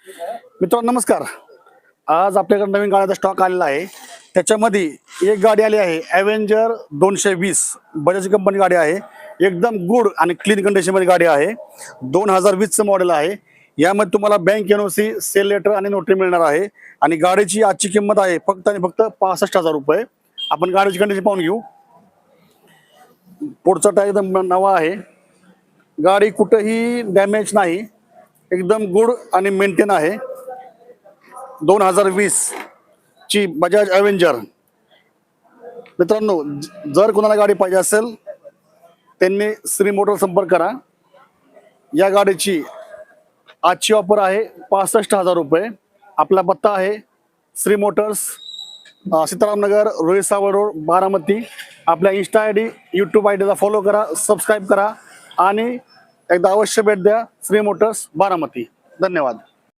मित्रांनो नमस्कार. आज आपल्याकडे नवीन गाड्याचा स्टॉक आलेला आहे. त्याच्यामध्ये एक गाडी आली आहे ॲव्हेंजर 220 बजाज कंपनी गाडी आहे. एकदम गुड आणि क्लीन कंडिशनमध्ये गाडी आहे. 2020चं मॉडेल आहे. यामध्ये तुम्हाला बँक एनओसी, सेल लेटर आणि नोटरी मिळणार आहे. आणि गाडीची आजची किंमत आहे फक्त आणि फक्त 65,000 रुपये. आपण गाडीची कंडिशन पाहून घेऊ. पुढचा टायर एकदम नवा आहे. गाडी कुठेही डॅमेज नाही, एकदम गुड आणि मेंटेन आहे. 2020 ची बजाज ॲव्हेंजर. मित्रांनो जर कोणाला गाडी पाहिजे असेल त्यांनी श्री मोटर संपर्क करा. या गाडीची आजची ऑफर आहे 65,000 रुपये. आपला पत्ता आहे श्री मोटर्स, सीतारामनगर, रोहित सावळ रोड, बारामती. आपल्या insta I D, YouTube I डीला फॉलो करा, सबस्क्राईब करा आणि एकदा अवश्य भेट द्या श्री मोटर्स बारामती. धन्यवाद.